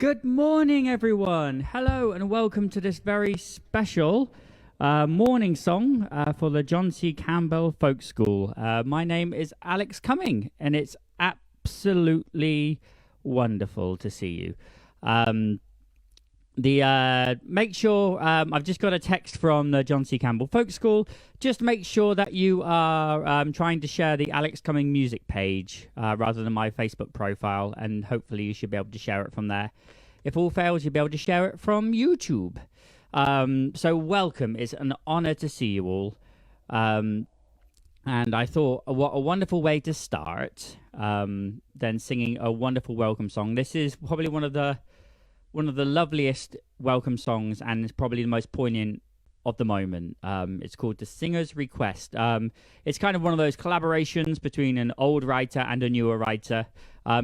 Good morning, everyone. Hello, and welcome to this very special morning song for the John C. Campbell Folk School. My name is Alex Cumming, and it's absolutely wonderful to see you. Make sure I've just got a text from the John C. Campbell Folk School. Just make sure that you are trying to share the Alex Cumming music page rather than my Facebook profile, and hopefully you should be able to share it from there. If all fails, you'll be able to share it from YouTube. So welcome. It's an honor to see you all. And I thought, what a wonderful way to start than singing a wonderful welcome song. This is probably one of the loveliest welcome songs, and it's probably the most poignant of the moment. It's called The Singer's Request. It's kind of one of those collaborations between an old writer and a newer writer.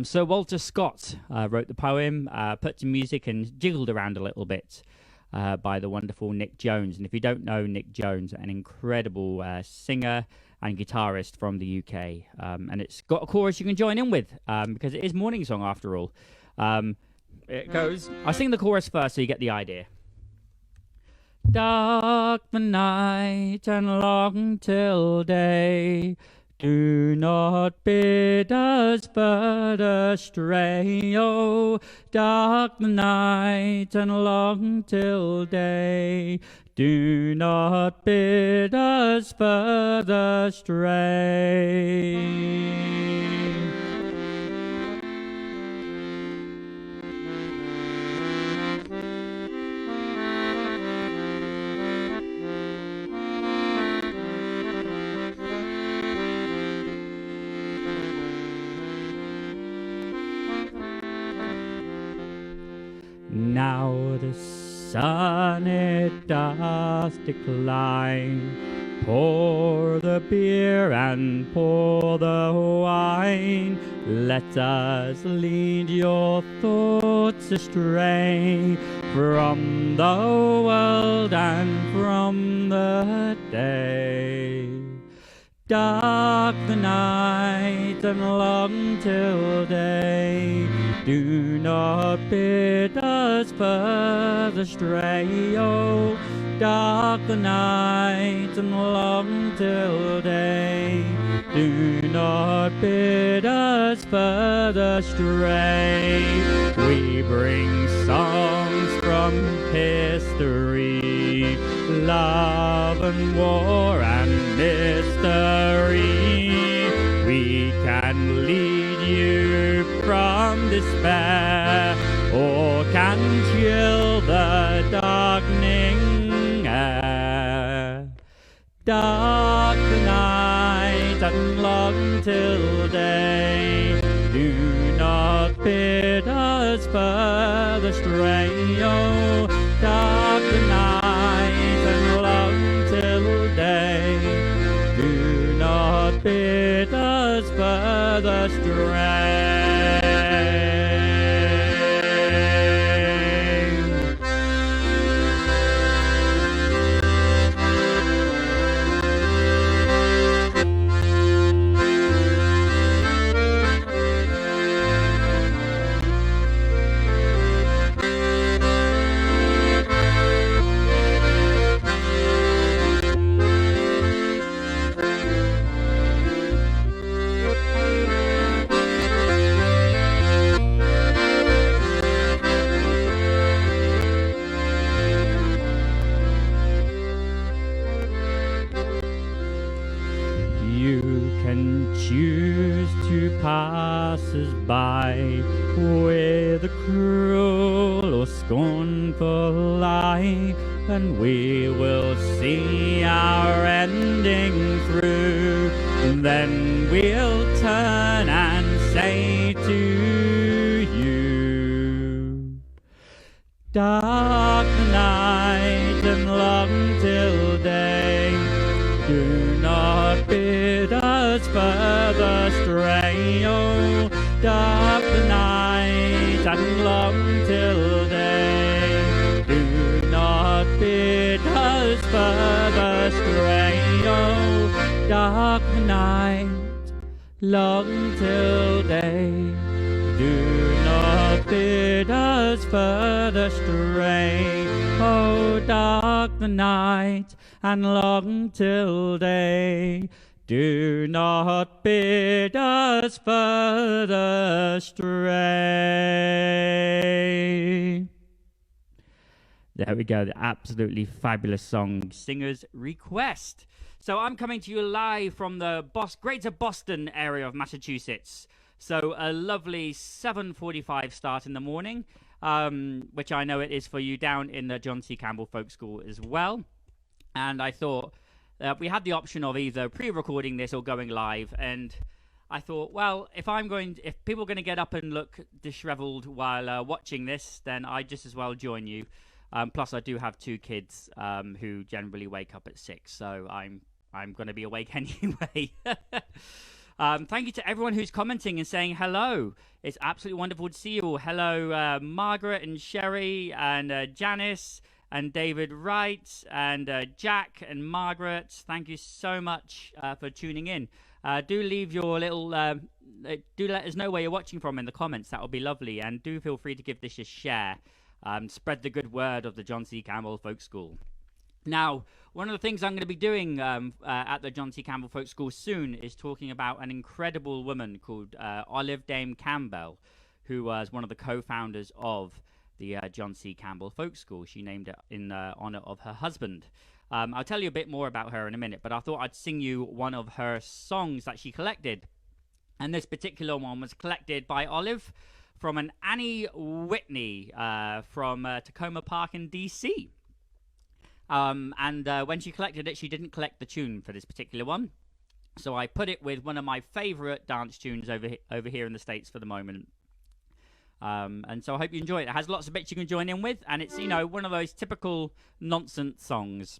Sir Walter Scott wrote the poem, put some music and jiggled around a little bit by the wonderful Nick Jones. And if you don't know Nick Jones, an incredible singer and guitarist from the UK. And it's got a chorus you can join in with because it is Morningsong after all. It goes, I'll sing the chorus first so you get the idea. Dark the night and long till day, do not bid us further stray. Oh, dark the night and long till day, do not bid us further stray. Now the sun it doth decline, pour the beer and pour the wine. Let us lead your thoughts astray from the world and from the day. Dark the night and long till day, do not bid us further stray. Oh, dark the night and long till day, do not bid us further stray. We bring songs from history, love and war and mystery. We can lead you from despair, or can chill the darkening air. Dark the night and long till day, do not bid us further stray. Oh, dark the night and long till day, do not bid us further stray. Passes by with a cruel or scornful eye, and we will see our ending through. Then we'll turn and say to you, dark the night and long till day, do not bid us further stray. Oh, dark the night and long till day, do not bid us further stray. Oh, dark the night, long till day, Do not bid us further stray. Oh, dark the night and long till day. Do not bid us further stray. There we go, the absolutely fabulous song, Singer's Request. So I'm coming to you live from the Greater Boston area of Massachusetts. So a lovely 7:45 start in the morning, which I know it is for you down in the John C. Campbell Folk School as well. And I thought we had the option of either pre-recording this or going live. And I thought, well, if people are going to get up and look disheveled while watching this, then I just as well join you. Plus, I do have 2 kids who generally wake up at 6, so I'm going to be awake anyway. Thank you to everyone who's commenting and saying hello. It's absolutely wonderful to see you all. Hello, Margaret and Sherry and Janice and David Wright and Jack and Margaret. Thank you so much for tuning in. Do leave your little... do let us know where you're watching from in the comments. That would be lovely. And do feel free to give this a share. Spread the good word of the John C. Campbell Folk School. Now, one of the things I'm going to be doing at the John C. Campbell Folk School soon is talking about an incredible woman called Olive Dame Campbell, who was one of the co-founders of the John C. Campbell Folk School. She named it in honor of her husband. I'll tell you a bit more about her in a minute, but I thought I'd sing you one of her songs that she collected. And this particular one was collected by Olive from an Annie Whitney from Tacoma Park in D.C. And when she collected it, she didn't collect the tune for this particular one. So I put it with one of my favorite dance tunes over here in the States for the moment. And so I hope you enjoy it. It has lots of bits you can join in with, and it's, one of those typical nonsense songs.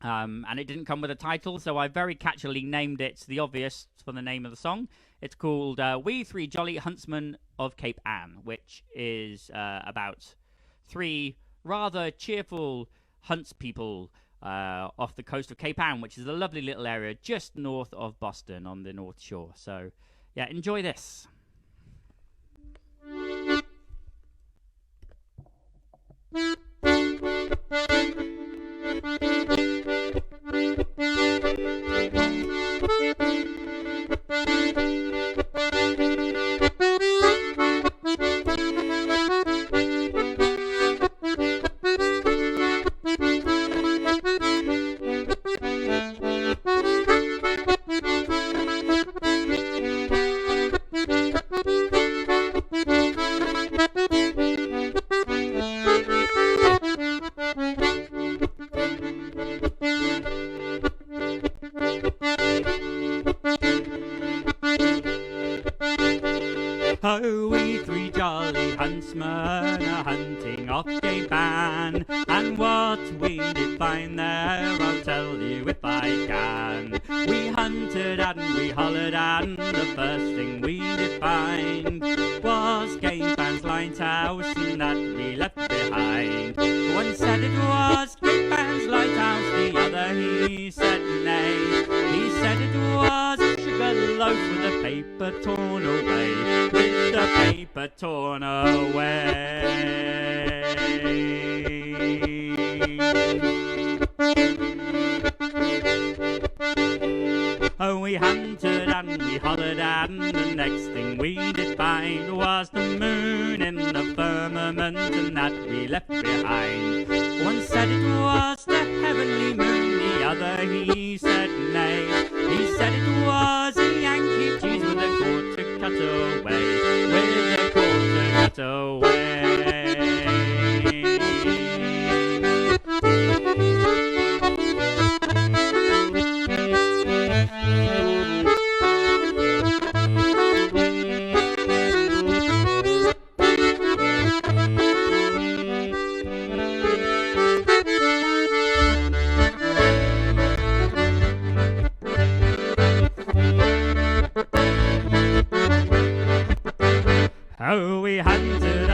And it didn't come with a title, so I very catchily named it the obvious for the name of the song. It's called We Three Jolly Huntsmen of Cape Ann, which is about 3 rather cheerful huntspeople off the coast of Cape Ann, which is a lovely little area just north of Boston on the North Shore. So, yeah, enjoy this. Oh, we 3 jolly huntsmen are hunting off Cape Ann, and what we did find there I'll tell you if I can. We hunted and we hollered, and the first thing we did find was Cape Ann's lighthouse, and that we left behind. One said it was Cape Ann's lighthouse, the other he said nay. He said it was a sugar loaf with a paper torn away, with the paper torn away. Oh, we hunted and we hollered, and the next thing we did find was the moon in the firmament, and that we left behind. One said it was the heavenly moon, the other he said nay. He said it was a Yankee cheese with a quarter cut away, with a quarter cut away. Oh, we hunted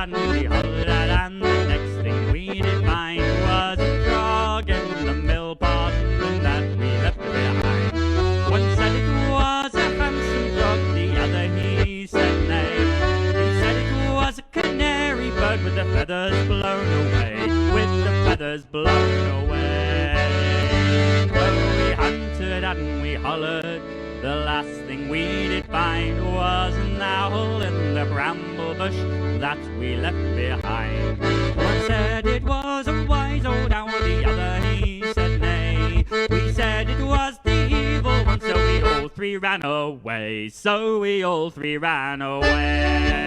feathers blown away. Well, we hunted and we hollered, the last thing we did find was an owl in the bramble bush that we left behind. One said it was a wise old owl, the other he said nay. We said it was the evil one, so we all three ran away. So we all three ran away.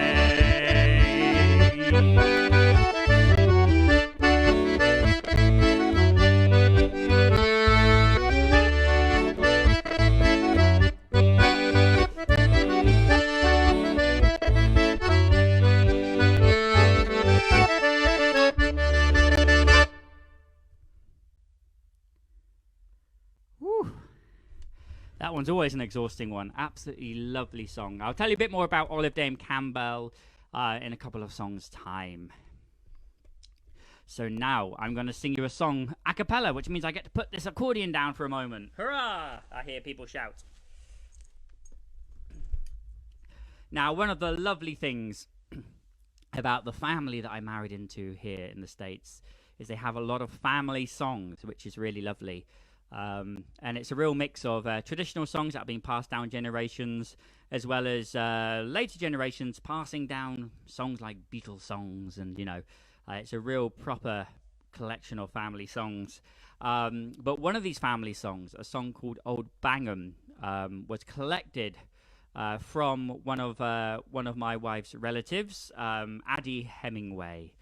That one's always an exhausting one. Absolutely lovely song. I'll tell you a bit more about Olive Dame Campbell in a couple of songs' time. So now I'm going to sing you a song a cappella, which means I get to put this accordion down for a moment. Hurrah! I hear people shout. Now, one of the lovely things about the family that I married into here in the States is they have a lot of family songs, which is really lovely. And it's a real mix of traditional songs that have been passed down generations, as well as later generations passing down songs like Beatles songs, and it's a real proper collection of family songs. But one of these family songs, a song called Old Bangham, was collected from one of my wife's relatives, Addie Hemingway.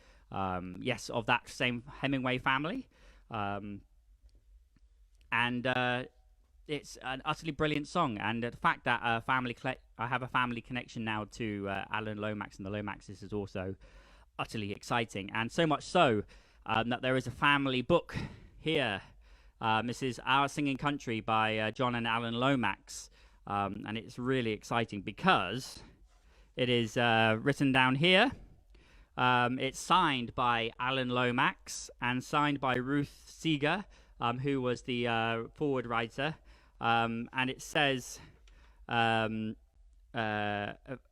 Yes, of that same Hemingway family. And it's an utterly brilliant song, and the fact that I have a family connection now to Alan Lomax and the Lomaxes is also utterly exciting, and so much so that there is a family book here. This is Our Singing Country by John and Alan Lomax, and it's really exciting because it is written down here. It's signed by Alan Lomax and signed by Ruth Seeger, who was the forward writer, and it says,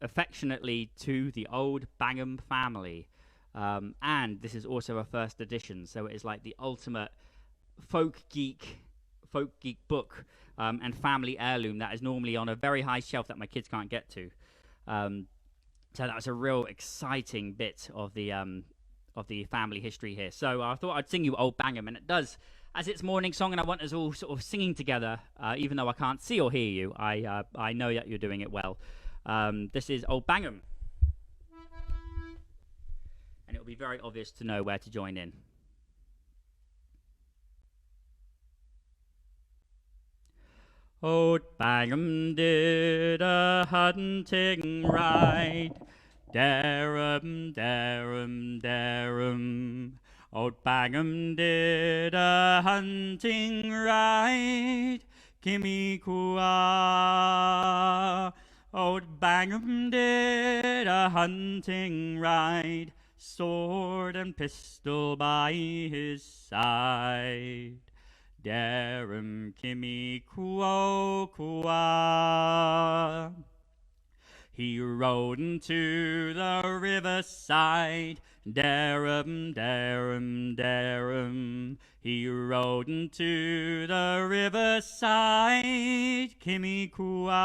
affectionately to the Old Bangham family, and this is also a first edition, so it is like the ultimate folk geek book and family heirloom that is normally on a very high shelf that my kids can't get to. So that was a real exciting bit of the family history here. So I thought I'd sing you Old Bangham, and it does. As it's Morningsong, and I want us all sort of singing together, even though I can't see or hear you, I know that you're doing it well. This is Old Bangham. And it'll be very obvious to know where to join in. Old Bangham did a hunting ride, darum, darum, darum. Old Bangham did a hunting ride, Kimmy-Koo-ah. Old Bangham did a hunting ride, sword and pistol by his side. Darum, Kimmy-Koo-ah. He rode into the riverside, darum, darum, darum. He rode into the riverside, Kimmy-Koo-ah.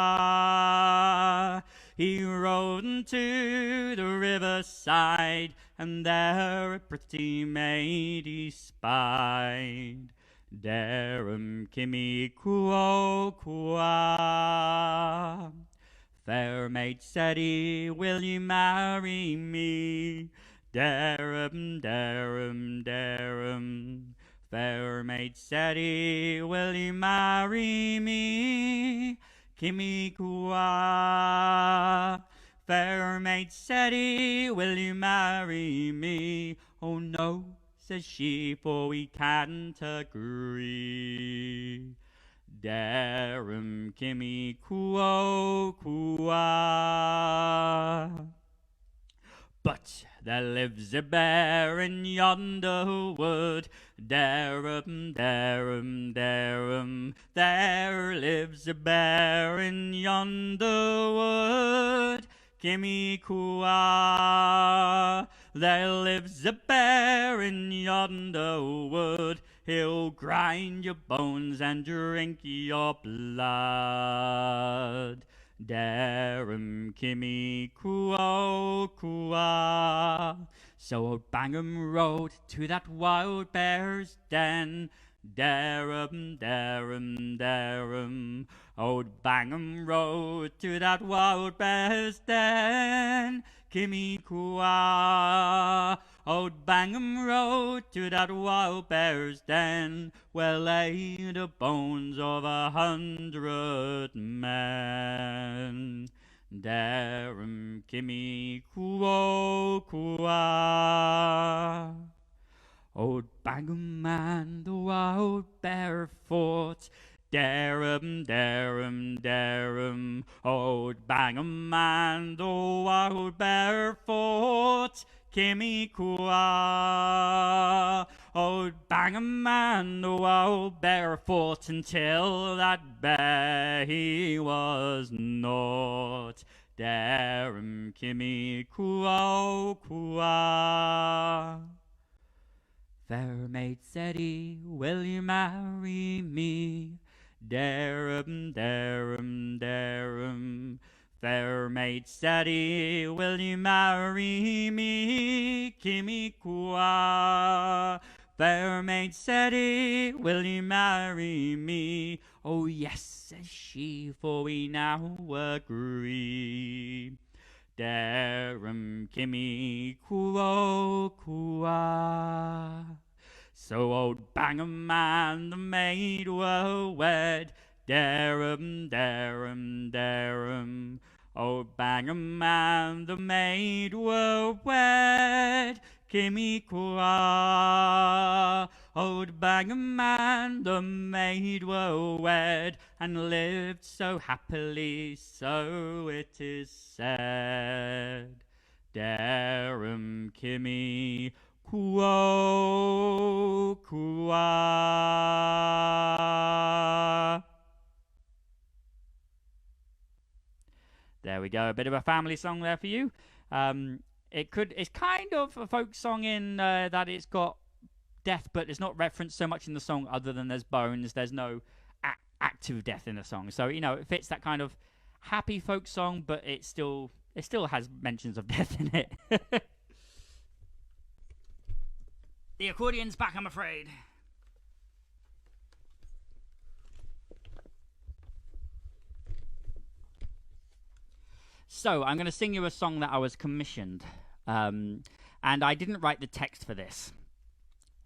He rode into the riverside, and there a pretty maid he spied. Darum, Kimmy-Koo-ah. Fair maid, said he, will you marry me? Darum, darum, darum. Fair maid, said he, will you marry me? Kimmy-Koo-ah. Fair maid, said he, will you marry me? Oh no, says she, for we can't agree. Darum, Kimmy-Koo-ah. But there lives a bear in yonder wood, darum, darum, darum. There lives a bear in yonder wood, Kimmy-Koo-ah. There lives a bear in yonder wood. He'll grind your bones and drink your blood. Dare him, Kimmy, Kuo, Kua. So old Bangham rode to that wild bear's den. Dare him, dare him, dare him. Old Bangham rode to that wild bear's den. Kimmy, Kua. Old Bangham rode to that wild bear's den, where lay the bones of 100 men. Dare him, Kimmy, Kuo, Kua. Old Bangham and the wild bear fought. Dare him, dare him, dare him. Old Bangham and the wild bear fought. Kimmy, Kua. Old Bangham and the wild bear fought until that bear he was naught. Dare him, Kimmy, Kuo, Kua. Fair maid said he, will you marry me? Dare him, dare him, dare him. Fair maid said he, will you marry me? Kimmy, Kua. Fair maid said he, will you marry me? Oh yes, says she, for we now agree. Dare him, Kimmy, Kuo, Kua. So old Bangham and the maid were wed. Dare him, dare him, dare him. Old Bangham and the maid were wed. Kimmy, Kua. Old Bangham and the maid were wed, and lived so happily, so it is said. Dare him, Kimmy, Kuo, Kua. There we go, a bit of a family song there for you. It's kind of a folk song in that it's got death, but it's not referenced so much in the song other than there's bones. There's no active death in the song. So, you know, it fits that kind of happy folk song, but it still has mentions of death in it. The accordion's back, I'm afraid. So, I'm going to sing you a song that I was commissioned. And I didn't write the text for this.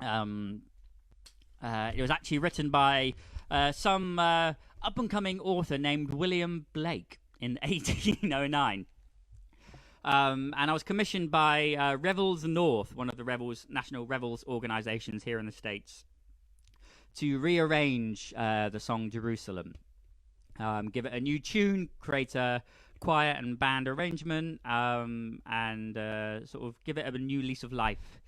It was actually written by some up-and-coming author named William Blake in 1809. And I was commissioned by Revels North, one of the national Revels organizations here in the States, to rearrange the song Jerusalem. Give it a new tune, create a choir and band arrangement, and sort of give it a new lease of life.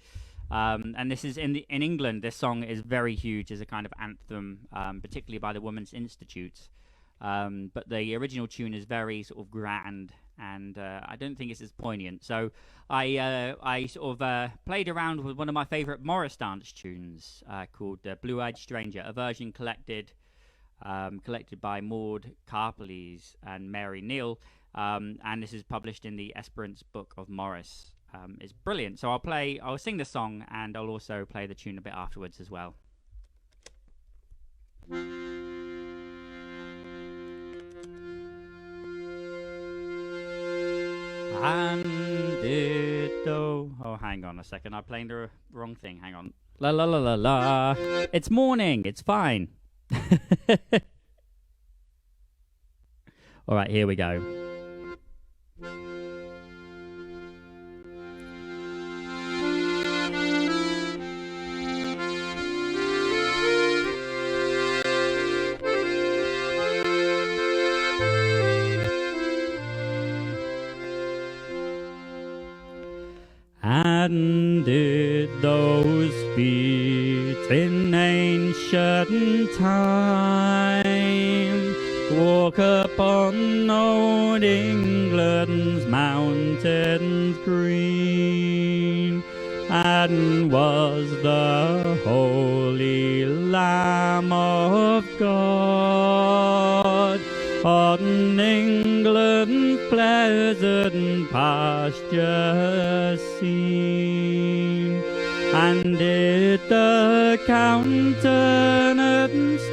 And this is in England. This song is very huge as a kind of anthem, particularly by the Women's Institute. But the original tune is very sort of grand, and I don't think it's as poignant. So I sort of played around with one of my favourite Morris dance tunes called "Blue-Eyed Stranger," a version collected by Maud Carpleys and Mary Neal, and this is published in the Esperance Book of Morris. It's brilliant. So I'll sing the song, and I'll also play the tune a bit afterwards as well. Oh, hang on a second. I'm playing the wrong thing. Hang on. La la la la la. It's morning. It's fine. All right, here we go. And did those feet in ancient time walk upon old England's mountains green? and was the Holy Lamb of God on England's pleasant pasture seen, and did the countenance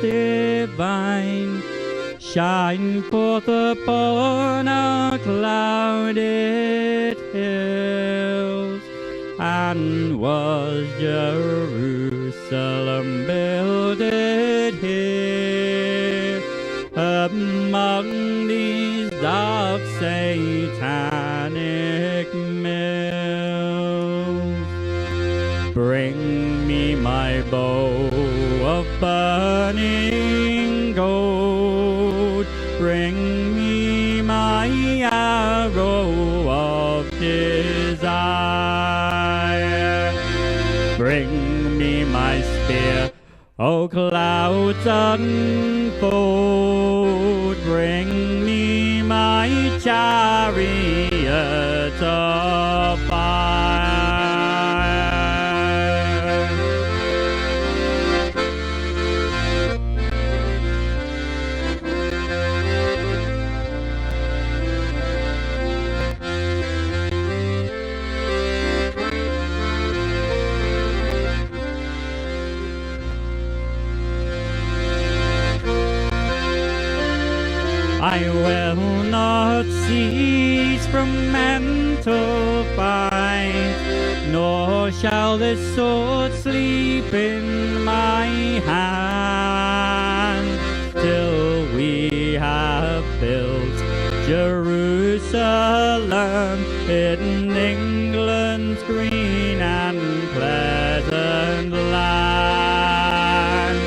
divine shine forth upon our clouded hills, and was Jerusalem builded here among these dark satanic mills. Bring me my bow of burning gold, bring me my arrow of desire, bring me my spear, O clouds unfold, bring me my chariot of fire. I will not cease from mental fight, nor shall this sword sleep in my hand, till we have built Jerusalem in England's green and pleasant land.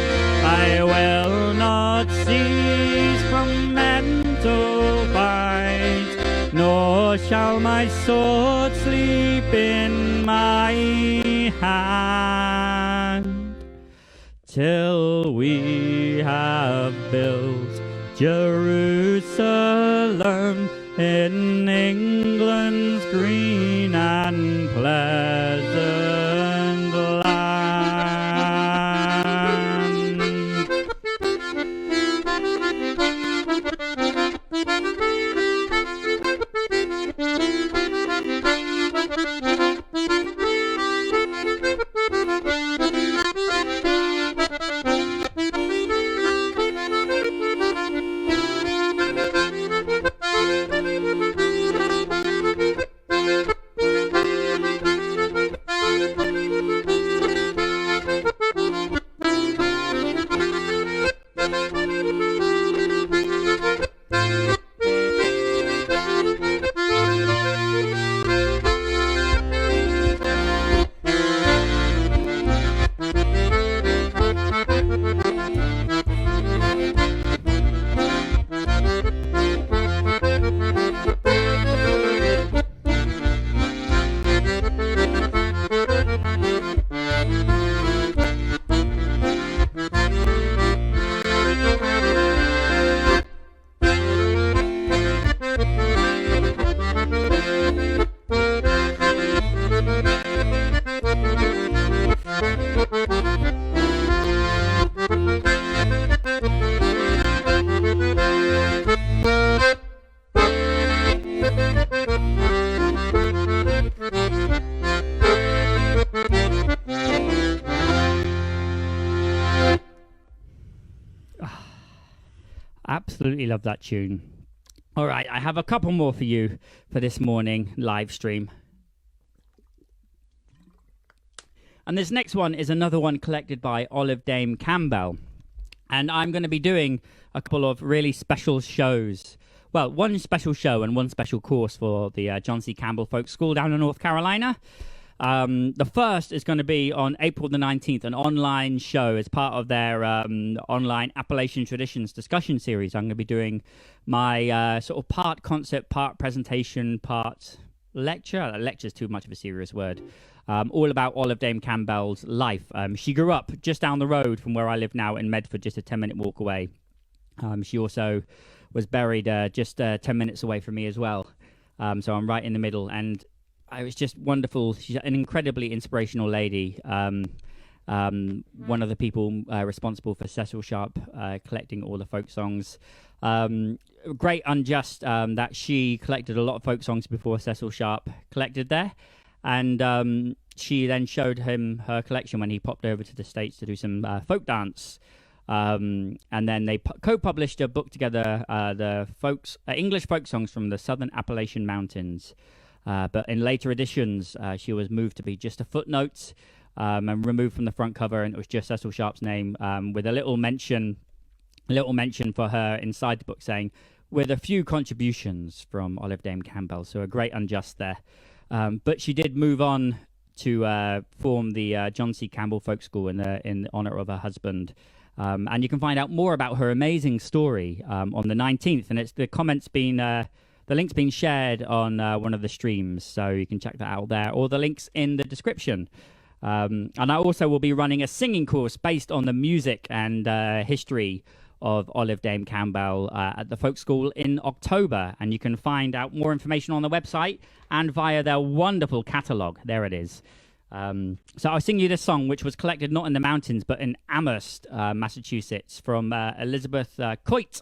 I will not cease from mental fight, nor shall my sword sleep in my hand, till we have built Jerusalem in England's green and pleasant land. Absolutely love that tune. All right, I have a couple more for you for this morning live stream. And this next one is another one collected by Olive Dame Campbell. And I'm going to be doing a couple of really special shows. Well, one special show and one special course for the John C. Campbell Folk School down in North Carolina. The first is going to be on April the 19th, an online show as part of their online Appalachian Traditions discussion series. I'm going to be doing my sort of part concert, part presentation, part lecture. Lecture's too much of a serious word. All about Olive Dame Campbell's life. She grew up just down the road from where I live now in Medford, just a 10-minute walk away. She also was buried just 10 minutes away from me as well. So I'm right in the middle. And it was just wonderful. She's an incredibly inspirational lady. One of the people responsible for Cecil Sharp collecting all the folk songs. Great unjust that she collected a lot of folk songs before Cecil Sharp collected there. And she then showed him her collection when he popped over to the States to do some folk dance. And then they co-published a book together, the English folk songs from the Southern Appalachian Mountains. But in later editions, she was moved to be just a footnote and removed from the front cover, and it was just Cecil Sharp's name with a little mention for her inside the book saying, with a few contributions from Olive Dame Campbell. So a great unjust there. But she did move on to form the John C. Campbell Folk School in honor of her husband. And you can find out more about her amazing story on the 19th. And it's the link's been shared on one of the streams. So you can check that out there, or the link's in the description. And I also will be running a singing course based on the music and history of Olive Dame Campbell at the Folk School in October. And you can find out more information on the website and via their wonderful catalogue. There it is. So I'll sing you this song, which was collected not in the mountains, but in Amherst, Massachusetts, from Elizabeth Coit.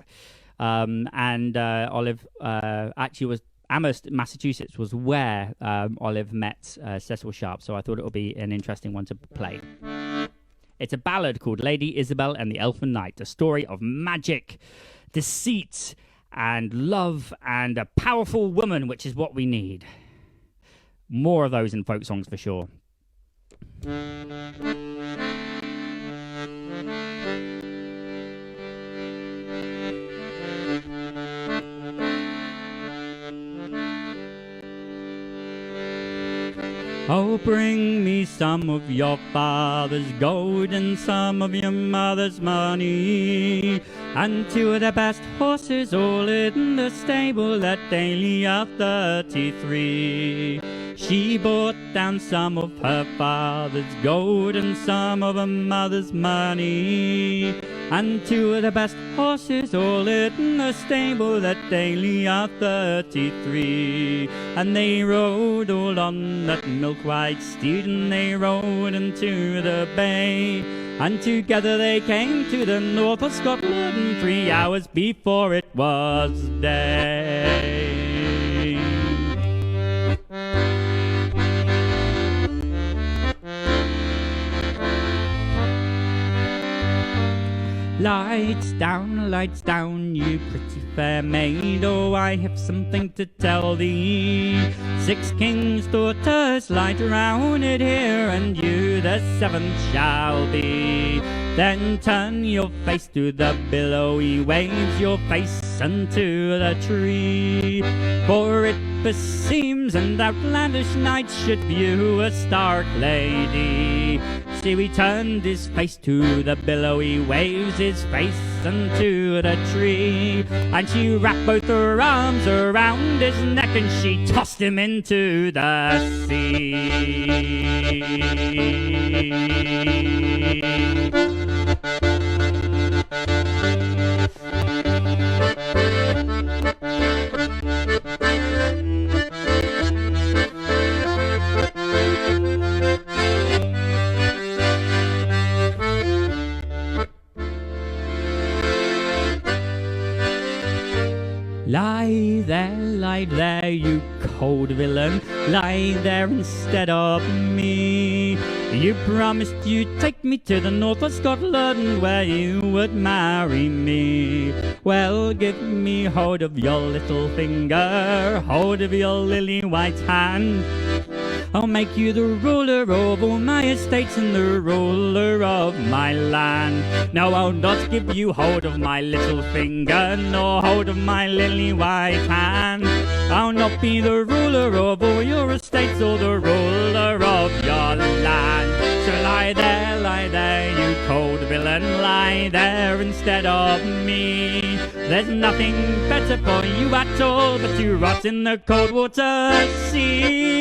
And Olive actually was... Amherst, Massachusetts was where Olive met Cecil Sharp, so I thought it would be an interesting one to play. It's a ballad called Lady Isabel and the Elfin Knight, a story of magic, deceit, and love, and a powerful woman, which is what we need. More of those in folk songs for sure. Oh, bring me some of your father's gold and some of your mother's money, and two of the best horses all in the stable at Dahlia 33. She brought down some of her father's gold and some of her mother's money, and two of the best horses all in the stable at Dahlia 33. And they rode all on that milk-white steed, and they rode into the bay, and together they came to the north of Scotland 3 hours before it was day. Lights down, you pretty fair maid. Oh, I have something to tell thee. 6 kings' daughters light around it here, and you the 7th shall be. Then turn your face to the billowy waves, your face unto the tree. For it beseems an outlandish knight should view a stark lady. See, he turned his face to the billowy waves, his face unto the tree, and she wrapped both her arms around his neck, and she tossed him into the sea. Lie there, you cold villain, lie there instead of me. You promised you'd take me to the north of Scotland, where you would marry me. Well, give me hold of your little finger, hold of your lily white hand. I'll make you the ruler of all my estates and the ruler of my land. No, I'll not give you hold of my little finger, nor hold of my lily white hand. I'll not be the ruler of all your estates or the ruler of your land. So lie there, you cold villain, lie there instead of me. There's nothing better for you at all but to rot in the cold water sea.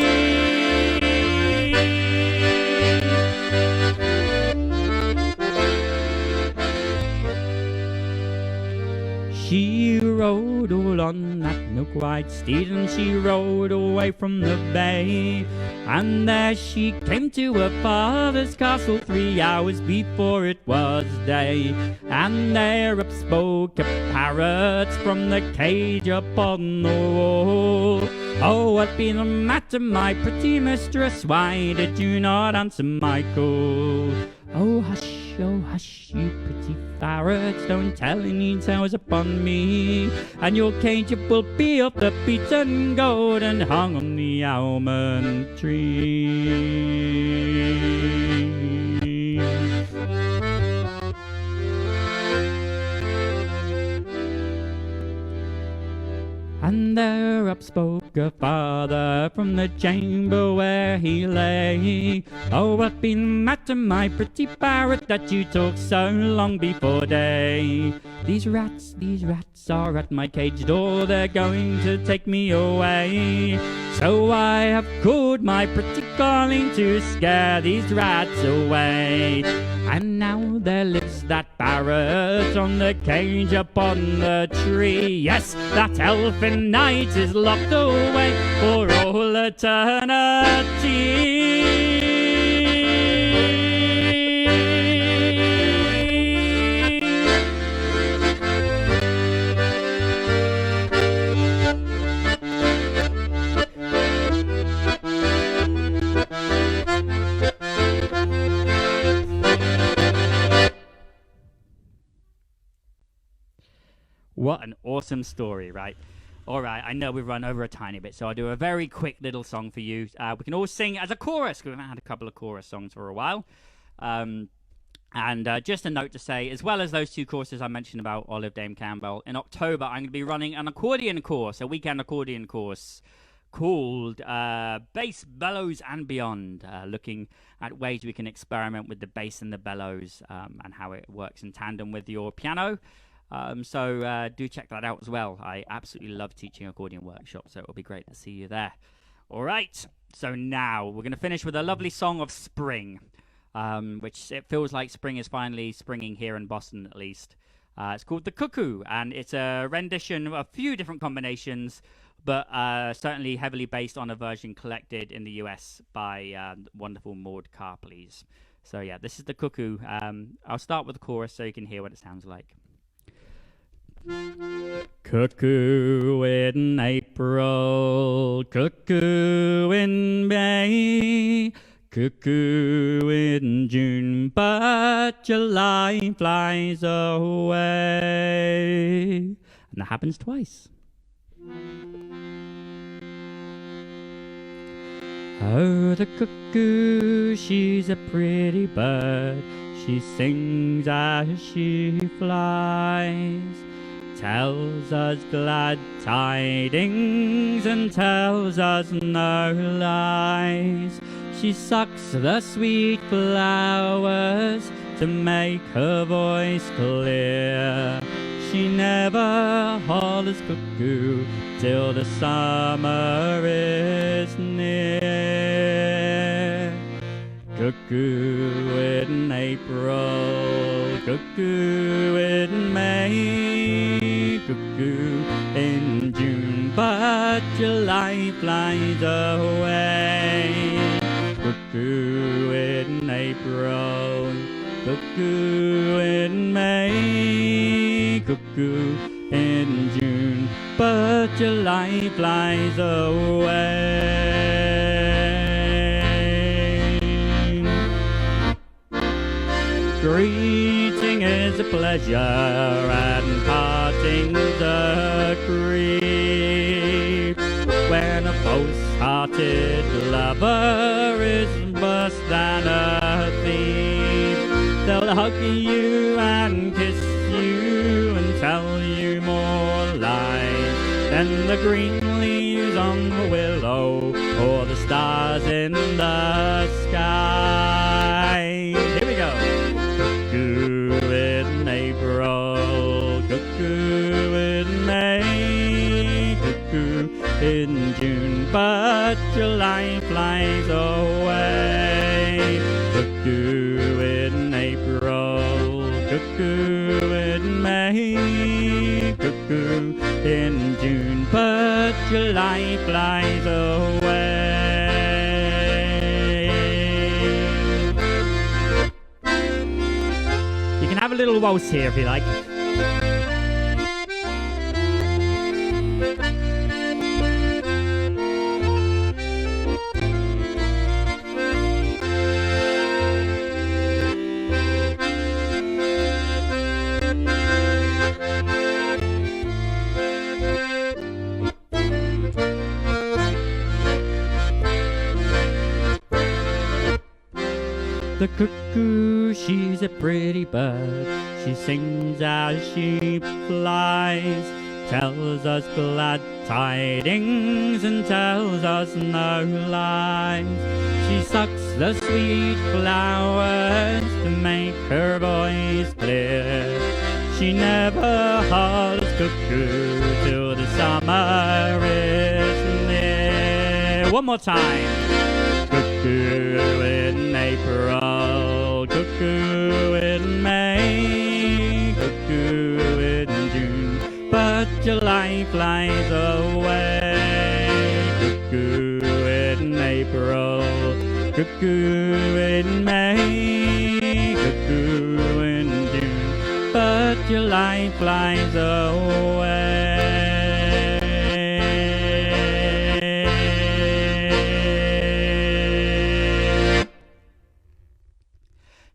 She rode all on that milk-white steed, and she rode away from the bay. And there she came to her father's castle 3 hours before it was day. And there up spoke a parrot from the cage upon the wall. Oh, what be the matter, my pretty mistress? Why did you not answer my call? Oh, hush, you pretty parrot, don't tell any tales upon me. And your cage will be of the beaten gold and hung on the almond tree. And there up spoke a father from the chamber where he lay. Oh, what be the matter, my pretty parrot, that you talk so long before day? These rats are at my cage door, they're going to take me away. So I have called my pretty darling to scare these rats away. And now there lives that parrot on the cage upon the tree. Yes, that elfin knight is locked away for all eternity. What an awesome story, right? All right, I know we've run over a tiny bit, so I'll do a very quick little song for you. We can all sing as a chorus, because we haven't had a couple of chorus songs for a while. And just a note to say, as well as those two courses I mentioned about Olive Dame Campbell, in October I'm going to be running an accordion course, a weekend accordion course called Bass, Bellows and Beyond, looking at ways we can experiment with the bass and the bellows and how it works in tandem with your piano. So do check that out as well. I absolutely love teaching accordion workshops, so it'll be great to see you there. All right, so now we're going to finish with a lovely song of spring, which it feels like spring is finally springing here in Boston, at least. It's called The Cuckoo, and it's a rendition of a few different combinations, but certainly heavily based on a version collected in the US by wonderful Maud Carpley's. So yeah, this is The Cuckoo. I'll start with the chorus so you can hear what it sounds like. Cuckoo in April, cuckoo in May, cuckoo in June, but July flies away. And that happens twice. Oh, the cuckoo, she's a pretty bird. She sings as she flies, tells us glad tidings and tells us no lies. She sucks the sweet flowers to make her voice clear. She never hollers cuckoo till the summer is near. Cuckoo in April, cuckoo in May, cuckoo in June, but July flies away. Cuckoo in April, cuckoo in May, cuckoo in June, but July flies away. Greeting is a pleasure and parting's a grief. When a false-hearted lover is worse than a thief, they'll hug you and kiss you and tell you more lies than the green leaves on the willow or the stars in the sky. Here we go. Cuckoo in April, cuckoo in May, cuckoo in June, but July flies away. Cuckoo in April, cuckoo in May, cuckoo in June, but July flies away. You can have a little waltz here if you like. The cuckoo, she's a pretty bird. She sings as she flies, tells us glad tidings and tells us no lies. She sucks the sweet flowers to make her voice clear. She never hollers cuckoo till the summer is near. One more time. Cuckoo in April, cuckoo in May, cuckoo in June, but July flies away. Cuckoo in April, cuckoo in May, cuckoo in June, but July flies away.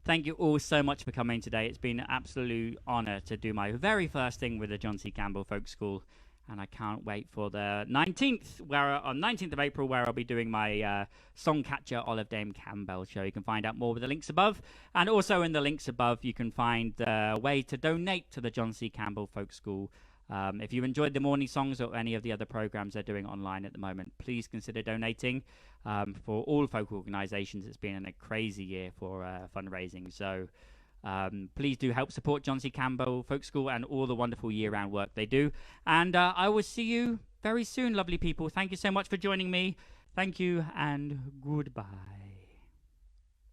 Thank you all so much for coming today. It's been an absolute honour to do my very first thing with the John C. Campbell Folk School, and I can't wait for the 19th, on 19th of April, where I'll be doing my Songcatcher Olive Dame Campbell show. You can find out more with the links above, and also in the links above you can find a way to donate to the John C. Campbell Folk School. If you enjoyed the Morningsongs or any of the other programs they're doing online at the moment, please consider donating. For all folk organisations, it's been a crazy year for fundraising. So please do help support John C. Campbell Folk School and all the wonderful year-round work they do. And I will see you very soon, lovely people. Thank you so much for joining me. Thank you and goodbye.